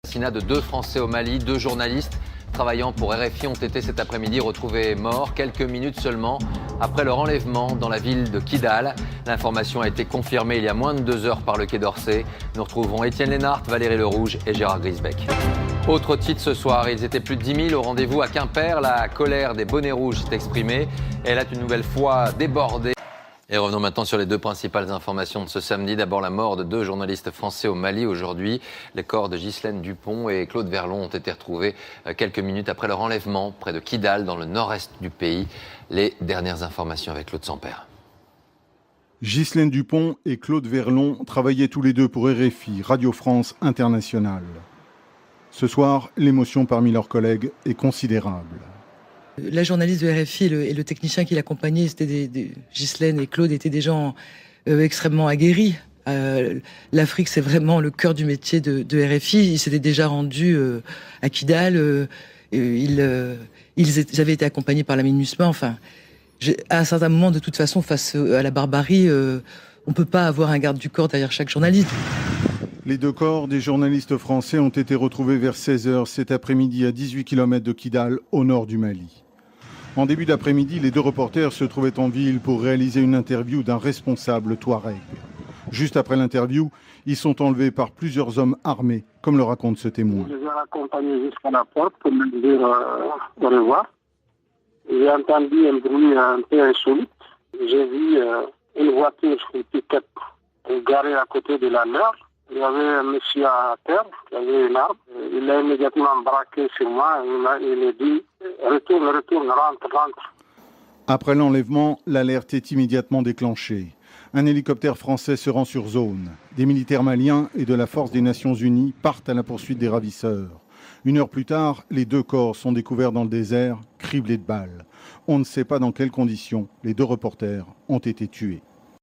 L'assassinat de 2 Français au Mali, 2 journalistes travaillant pour RFI ont été cet après-midi retrouvés morts quelques minutes seulement après leur enlèvement dans la ville de Kidal. L'information a été confirmée il y a moins de 2 heures par le Quai d'Orsay. Nous retrouvons Étienne Lénart, Valérie Lerouge et Gérard Grisbeck. Autre titre ce soir, ils étaient plus de 10 000 au rendez-vous à Quimper. La colère des bonnets rouges s'est exprimée. Elle a une nouvelle fois débordé. Et revenons maintenant sur les 2 principales informations de ce samedi. D'abord, la mort de 2 journalistes français au Mali aujourd'hui. Les corps de Ghislaine Dupont et Claude Verlon ont été retrouvés quelques minutes après leur enlèvement près de Kidal, dans le nord-est du pays. Les dernières informations avec Claude Sampère. Ghislaine Dupont et Claude Verlon travaillaient tous les deux pour RFI, Radio France Internationale. Ce soir, l'émotion parmi leurs collègues est considérable. La journaliste de RFI et le technicien qui l'accompagnait, Ghislaine et Claude étaient des gens extrêmement aguerris. L'Afrique, c'est vraiment le cœur du métier de RFI. Ils s'étaient déjà rendus à Kidal. Ils avaient été accompagnés par la MINUSMA. Enfin, à un certain moment, de toute façon, face à la barbarie, on ne peut pas avoir un garde du corps derrière chaque journaliste. Les 2 corps des journalistes français ont été retrouvés vers 16h cet après-midi à 18 km de Kidal, au nord du Mali. En début d'après-midi, les 2 reporters se trouvaient en ville pour réaliser une interview d'un responsable touareg. Juste après l'interview, ils sont enlevés par plusieurs hommes armés, comme le raconte ce témoin. Je les ai accompagnés jusqu'à la porte pour me dire au revoir. J'ai entendu un bruit un peu insolite. J'ai vu une voiture pick-up garée à côté de la leur. Il y avait un monsieur à terre qui avait une arme. Il a immédiatement braqué sur moi et il a dit « Retourne, rentre ». Après l'enlèvement, l'alerte est immédiatement déclenchée. Un hélicoptère français se rend sur zone. Des militaires maliens et de la force des Nations Unies partent à la poursuite des ravisseurs. 1 heure plus tard, les 2 corps sont découverts dans le désert, criblés de balles. On ne sait pas dans quelles conditions les 2 reporters ont été tués.